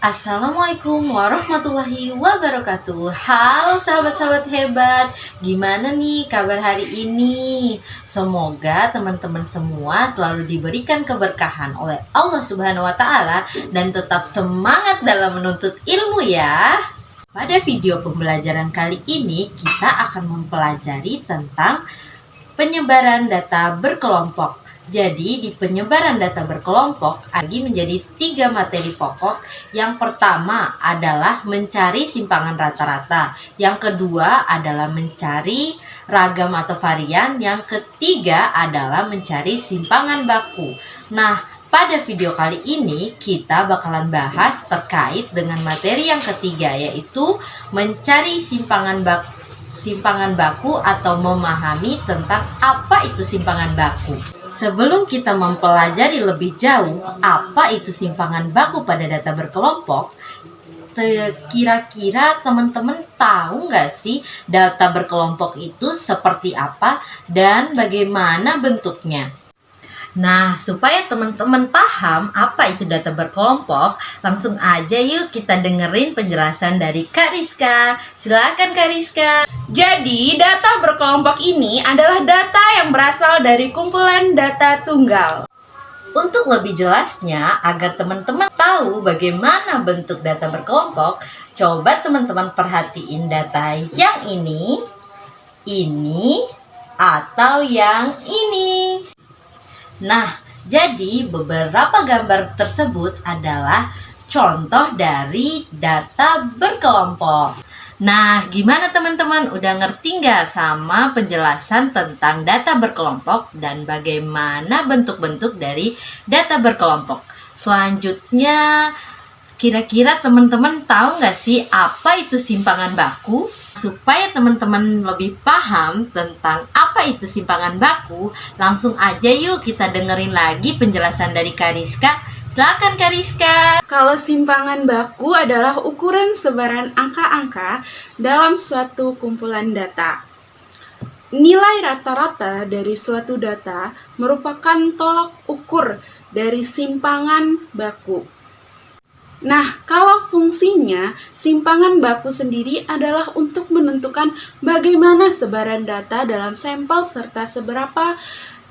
Assalamualaikum warahmatullahi wabarakatuh. Halo sahabat-sahabat hebat, gimana nih kabar hari ini? Semoga teman-teman semua selalu diberikan keberkahan oleh Allah Subhanahu wa Ta'ala dan tetap semangat dalam menuntut ilmu ya. Pada video pembelajaran kali ini kita akan mempelajari tentang penyebaran data berkelompok. Jadi di penyebaran data berkelompok bagi menjadi 3 materi pokok. Yang pertama adalah mencari simpangan rata-rata. Yang kedua adalah mencari ragam atau varian. Yang ketiga adalah mencari simpangan baku. Nah, pada video kali ini kita bakalan bahas terkait dengan materi yang ketiga, yaitu mencari simpangan baku atau memahami tentang apa itu simpangan baku. Sebelum kita mempelajari lebih jauh apa itu simpangan baku pada data berkelompok, kira-kira teman-teman tahu nggak sih data berkelompok itu seperti apa dan bagaimana bentuknya? Nah, supaya teman-teman paham apa itu data berkelompok, langsung aja yuk kita dengerin penjelasan dari Kak Rizka. Silakan Kak Rizka. Jadi, data berkelompok ini adalah data yang berasal dari kumpulan data tunggal. Untuk lebih jelasnya, agar teman-teman tahu bagaimana bentuk data berkelompok, coba teman-teman perhatiin data yang ini, atau yang ini. Nah, jadi beberapa gambar tersebut adalah contoh dari data berkelompok. Nah, gimana teman-teman? Udah ngerti nggak sama penjelasan tentang data berkelompok dan bagaimana bentuk-bentuk dari data berkelompok? Selanjutnya, kira-kira teman-teman tahu nggak sih apa itu simpangan baku? Supaya teman-teman lebih paham tentang apa itu simpangan baku, langsung aja yuk kita dengerin lagi penjelasan dari Kak Rizka. Silakan Kak Rizka. Kalau simpangan baku adalah ukuran sebaran angka-angka dalam suatu kumpulan data. Nilai rata-rata dari suatu data merupakan tolak ukur dari simpangan baku. Nah, kalau fungsinya, simpangan baku sendiri adalah untuk menentukan bagaimana sebaran data dalam sampel serta seberapa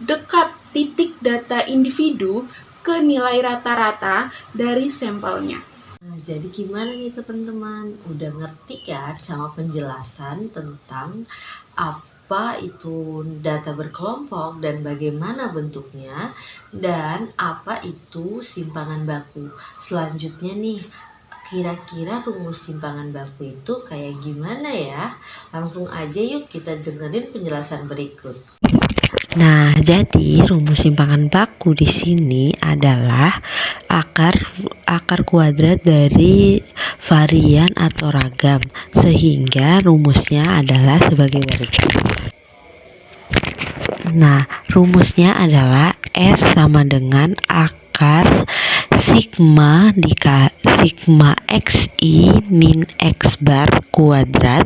dekat titik data individu ke nilai rata-rata dari sampelnya. Nah, jadi gimana nih teman-teman? Udah ngerti kan sama penjelasan tentang apa itu data berkelompok dan bagaimana bentuknya dan apa itu simpangan baku. Selanjutnya nih, kira-kira rumus simpangan baku itu kayak gimana ya? Langsung aja yuk kita dengerin penjelasan berikut. Nah, jadi rumus simpangan baku di sini adalah akar kuadrat dari varian atau ragam, sehingga rumusnya adalah sebagai berikut. Nah, rumusnya adalah S sama dengan akar sigma xi min x bar kuadrat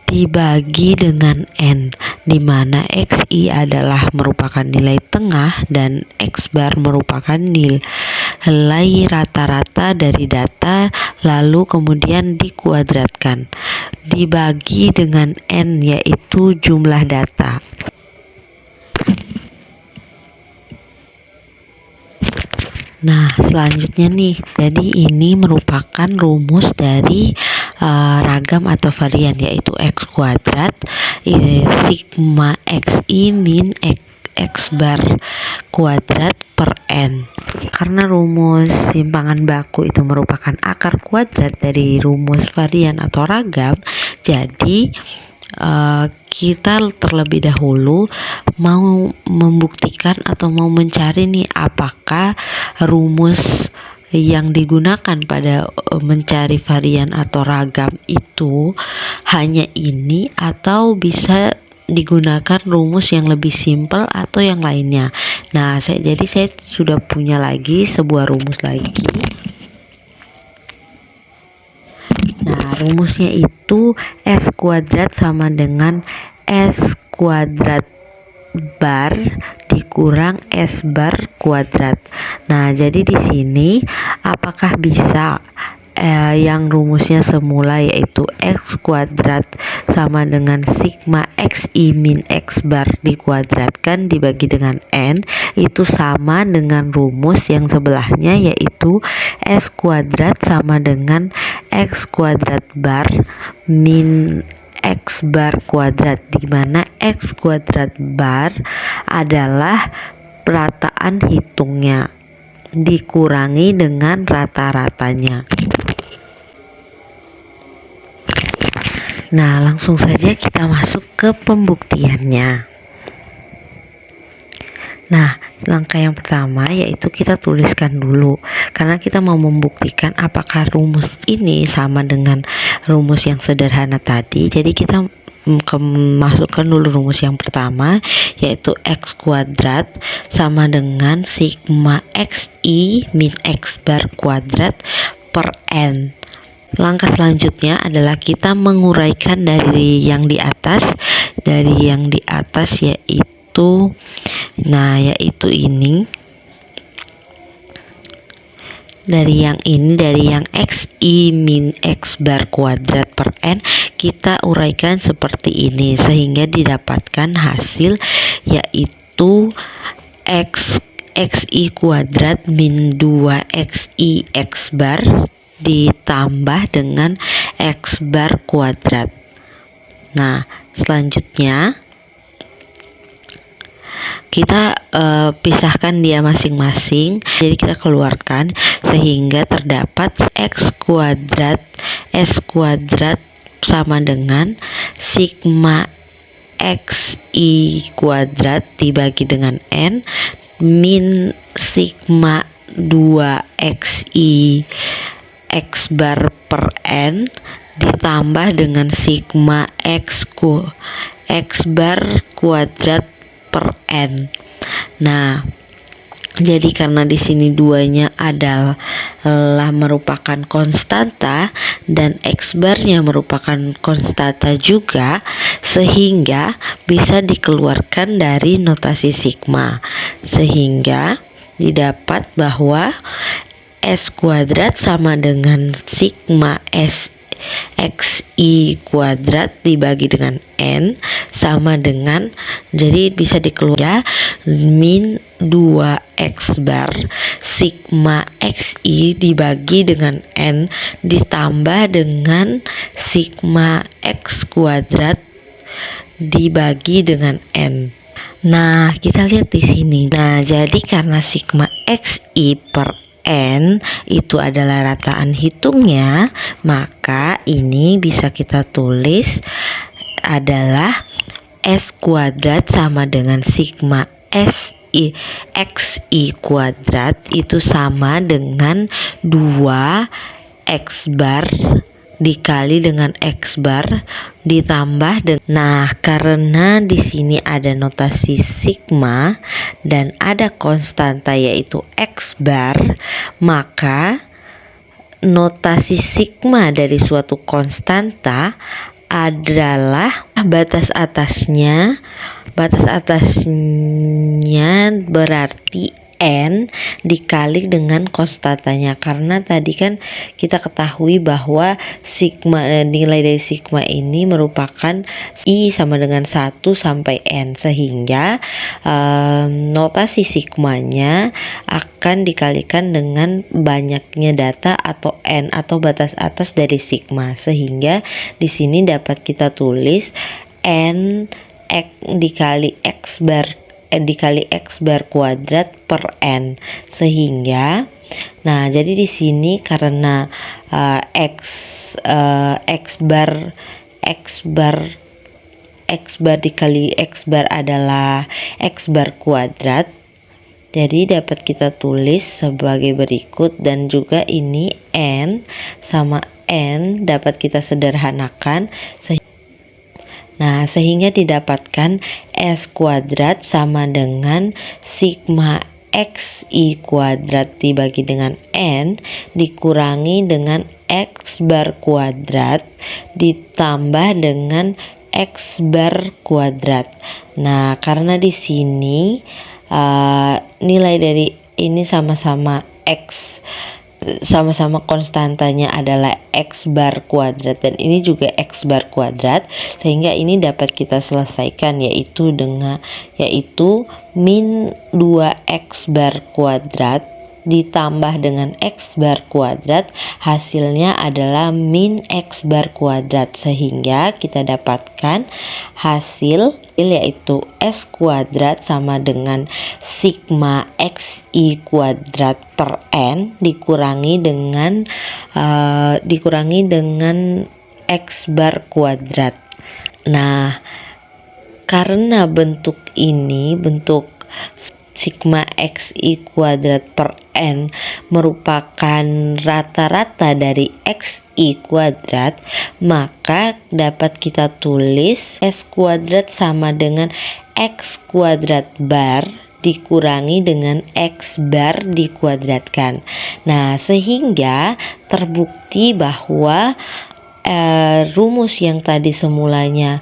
dibagi dengan n, di mana xi adalah merupakan nilai tengah dan x bar merupakan nilai rata-rata dari data, lalu kemudian dikuadratkan dibagi dengan n, yaitu jumlah data. Nah, selanjutnya nih, jadi ini merupakan rumus dari ragam atau varian, yaitu x kuadrat sigma xi min x bar kuadrat per n. Karena rumus simpangan baku itu merupakan akar kuadrat dari rumus varian atau ragam, jadi kita terlebih dahulu mau membuktikan atau mau mencari nih apakah rumus yang digunakan pada mencari varian atau ragam itu hanya ini atau bisa digunakan rumus yang lebih simpel atau yang lainnya. Nah, jadi saya sudah punya lagi sebuah rumus lagi. Nah, rumusnya itu S kuadrat sama dengan S kuadrat bar dikurang S bar kuadrat. Nah, jadi di sini apakah bisa yang rumusnya semula yaitu x kuadrat sama dengan sigma xi min x bar dikuadratkan dibagi dengan n itu sama dengan rumus yang sebelahnya yaitu s kuadrat sama dengan x kuadrat bar min x bar kuadrat, di mana x kuadrat bar adalah rataan hitungnya dikurangi dengan rata-ratanya. Nah, langsung saja kita masuk ke pembuktiannya. Nah, langkah yang pertama yaitu kita tuliskan dulu, karena kita mau membuktikan apakah rumus ini sama dengan rumus yang sederhana tadi. Jadi kita masukkan dulu rumus yang pertama yaitu x kuadrat sama dengan sigma xi min x bar kuadrat per n. Langkah selanjutnya adalah kita menguraikan dari yang di atas, yaitu ini dari yang xi min x bar kuadrat per n kita uraikan seperti ini sehingga didapatkan hasil yaitu xi kuadrat min 2xi x bar ditambah dengan x bar kuadrat. Nah, selanjutnya kita pisahkan dia masing-masing, jadi kita keluarkan sehingga terdapat s kuadrat sama dengan sigma xi kuadrat dibagi dengan n min sigma 2xi x bar per n ditambah dengan sigma x bar kuadrat per n. Nah, jadi karena di sini duanya adalah merupakan konstanta dan x barnya merupakan konstanta juga, sehingga bisa dikeluarkan dari notasi sigma, sehingga didapat bahwa s kuadrat sama dengan sigma xi kuadrat dibagi dengan n sama dengan, jadi bisa dikeluarkan min 2x bar sigma xi dibagi dengan n ditambah dengan sigma x kuadrat dibagi dengan n. Nah, kita lihat di sini. Nah, jadi karena sigma xi per n itu adalah rataan hitungnya, maka ini bisa kita tulis adalah s kuadrat sama dengan sigma xi kuadrat itu sama dengan 2x bar dikali dengan x bar ditambah dengan, nah karena di sini ada notasi sigma dan ada konstanta yaitu x bar, maka notasi sigma dari suatu konstanta adalah batas atasnya berarti n dikali dengan konstantanya, karena tadi kan kita ketahui bahwa nilai dari sigma ini merupakan i sama dengan 1 sampai n, sehingga notasi sigmanya akan dikalikan dengan banyaknya data atau n atau batas atas dari sigma, sehingga di sini dapat kita tulis n dikali x bar kuadrat per n, sehingga nah jadi di sini karena x bar dikali x bar adalah x bar kuadrat, jadi dapat kita tulis sebagai berikut, dan juga ini n sama n dapat kita sederhanakan sehingga didapatkan s kuadrat sama dengan sigma xi kuadrat dibagi dengan n dikurangi dengan x bar kuadrat ditambah dengan x bar kuadrat. Nah, karena di sini nilai dari ini sama-sama X, sama-sama konstantanya adalah X bar kuadrat, dan ini juga X bar kuadrat, sehingga ini dapat kita selesaikan yaitu min 2X bar kuadrat ditambah dengan X bar kuadrat, hasilnya adalah min X bar kuadrat, sehingga kita dapatkan hasil yaitu S kuadrat sama dengan sigma XI kuadrat per N dikurangi dengan X bar kuadrat. Nah, karena bentuk sigma XI kuadrat per N merupakan rata-rata dari XI kuadrat, maka dapat kita tulis S kuadrat sama dengan X kuadrat bar dikurangi dengan X bar dikuadratkan. Nah, sehingga terbukti bahwa rumus yang tadi semulanya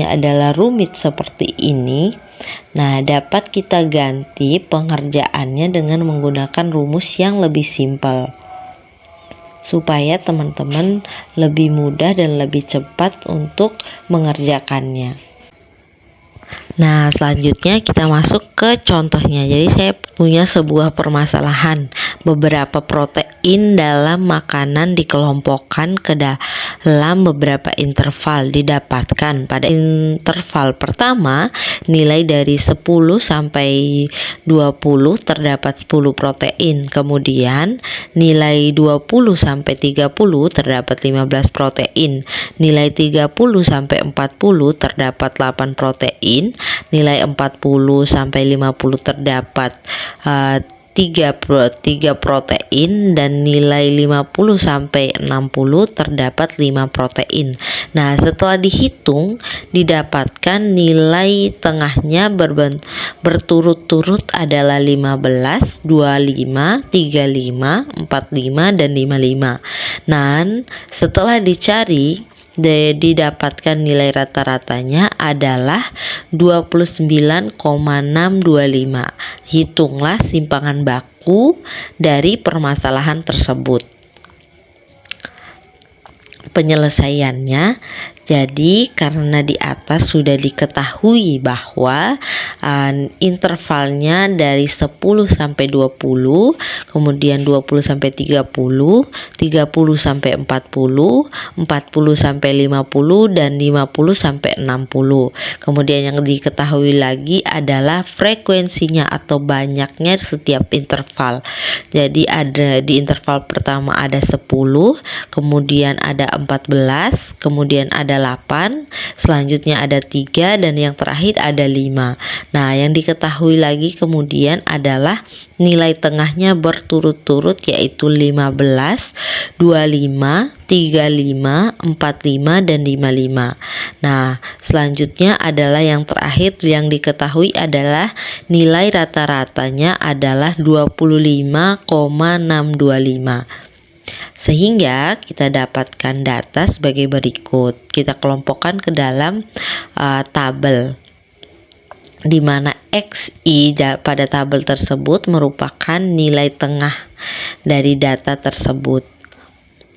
adalah rumit seperti ini. Nah, dapat kita ganti pengerjaannya dengan menggunakan rumus yang lebih simpel, supaya teman-teman lebih mudah dan lebih cepat untuk mengerjakannya. Nah, selanjutnya kita masuk ke contohnya. Jadi saya punya sebuah permasalahan. Beberapa protein dalam makanan dikelompokkan ke dalam beberapa interval. Didapatkan pada interval pertama nilai dari 10 sampai 20 terdapat 10 protein. Kemudian nilai 20 sampai 30 terdapat 15 protein. Nilai 30 sampai 40 terdapat 8 protein. Nilai 40 sampai 50 terdapat 3 protein, dan nilai 50 sampai 60 terdapat 5 protein. Nah, setelah dihitung didapatkan nilai tengahnya berturut-turut adalah 15, 25, 35, 45 dan 55. Nah, setelah dicari didapatkan nilai rata-ratanya adalah 29,625. Hitunglah simpangan baku dari permasalahan tersebut. Penyelesaiannya, jadi karena di atas sudah diketahui bahwa intervalnya dari 10 sampai 20, kemudian 20 sampai 30, 30 sampai 40, 40 sampai 50 dan 50 sampai 60. Kemudian yang diketahui lagi adalah frekuensinya atau banyaknya setiap interval. Jadi ada di interval pertama ada 10, kemudian ada 14, kemudian ada 8, selanjutnya ada 3, dan yang terakhir ada 5. Nah, yang diketahui lagi kemudian adalah nilai tengahnya berturut-turut yaitu 15, 25, 35, 45 dan 55. Nah, selanjutnya adalah yang terakhir yang diketahui adalah nilai rata-ratanya adalah 25,625. Sehingga kita dapatkan data sebagai berikut. Kita kelompokkan ke dalam tabel, di mana XI pada tabel tersebut merupakan nilai tengah dari data tersebut.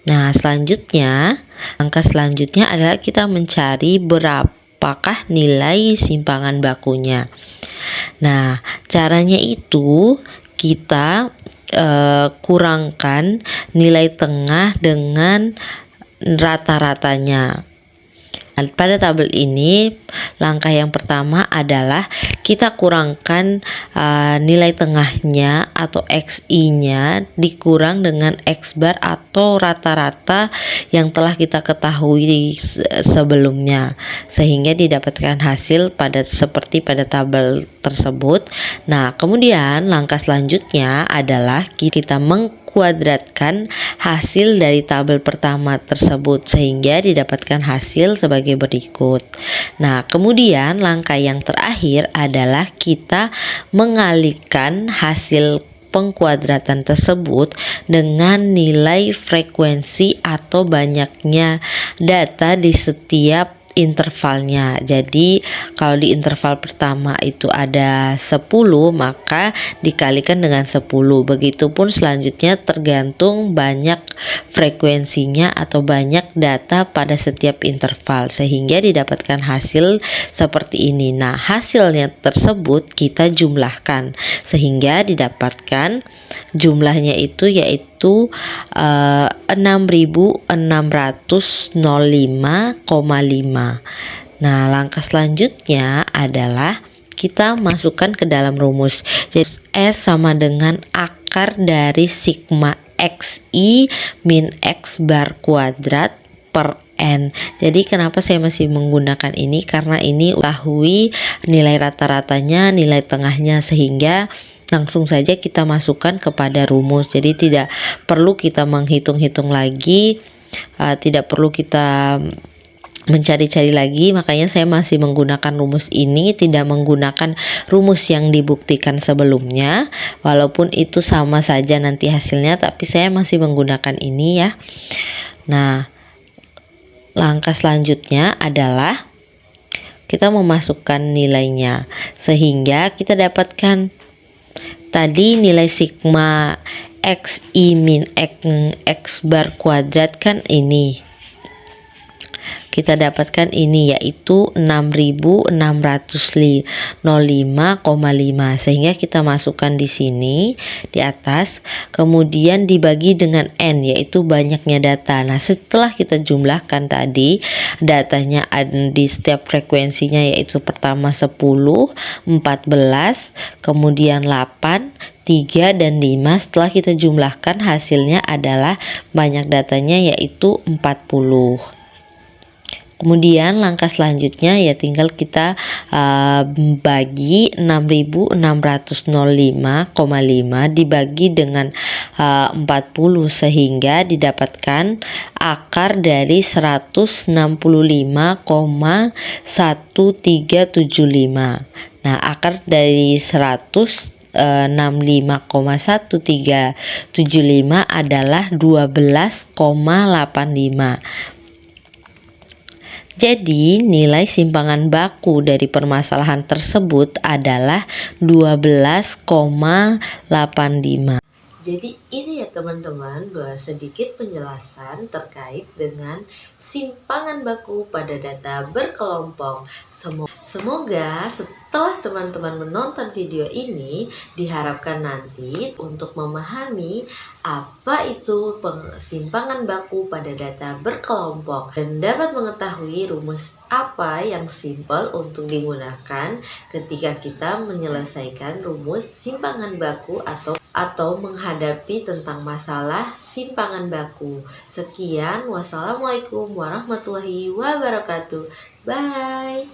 Nah, selanjutnya, langkah selanjutnya adalah kita mencari berapakah nilai simpangan bakunya. Nah, caranya itu kita kurangkan nilai tengah dengan rata-ratanya. Pada tabel ini, langkah yang pertama adalah kita kurangkan nilai tengahnya atau XI-nya dikurang dengan X bar atau rata-rata yang telah kita ketahui sebelumnya, sehingga didapatkan hasil seperti pada tabel tersebut. Nah, kemudian langkah selanjutnya adalah kita mengkuadratkan hasil dari tabel pertama tersebut sehingga didapatkan hasil sebagai berikut. Nah, kemudian langkah yang terakhir adalah kita mengalihkan hasil pengkuadratan tersebut dengan nilai frekuensi atau banyaknya data di setiap intervalnya. Jadi kalau di interval pertama itu ada 10, maka dikalikan dengan 10. Begitupun selanjutnya tergantung banyak frekuensinya atau banyak data pada setiap interval sehingga didapatkan hasil seperti ini. Nah, hasilnya tersebut kita jumlahkan sehingga didapatkan jumlahnya itu yaitu 6.605,5. Nah, langkah selanjutnya adalah kita masukkan ke dalam rumus. Jadi S sama dengan akar dari sigma XI min X bar kuadrat per N. Jadi kenapa saya masih menggunakan ini? Karena ini ketahui nilai rata-ratanya, nilai tengahnya, sehingga langsung saja kita masukkan kepada rumus. Jadi tidak perlu kita menghitung-hitung lagi, tidak perlu kita mencari-cari lagi. Makanya saya masih menggunakan rumus ini, tidak menggunakan rumus yang dibuktikan sebelumnya, walaupun itu sama saja nanti hasilnya, tapi saya masih menggunakan ini ya. Nah, langkah selanjutnya adalah kita memasukkan nilainya sehingga kita dapatkan tadi nilai sigma XI min X bar kuadrat kan ini. Kita dapatkan ini yaitu 6.605,5 sehingga kita masukkan di sini di atas, kemudian dibagi dengan N yaitu banyaknya data. Nah, setelah kita jumlahkan tadi datanya ada di setiap frekuensinya yaitu pertama 10, 14, kemudian 8, 3 dan 5. Setelah kita jumlahkan hasilnya adalah banyak datanya yaitu 40. Kemudian langkah selanjutnya ya tinggal kita bagi 6.605,5 dibagi dengan 40 sehingga didapatkan akar dari 165,1375. Nah, akar dari 165,1375 adalah 12,85. Jadi, nilai simpangan baku dari permasalahan tersebut adalah 12,85. Jadi ini ya teman-teman, sedikit penjelasan terkait dengan simpangan baku pada data berkelompok. Semoga setelah teman-teman menonton video ini, diharapkan nanti untuk memahami apa itu simpangan baku pada data berkelompok dan dapat mengetahui rumus apa yang simpel untuk digunakan ketika kita menyelesaikan rumus simpangan baku atau menghadapi tentang masalah simpangan baku. Sekian, wassalamualaikum warahmatullahi wabarakatuh. Bye.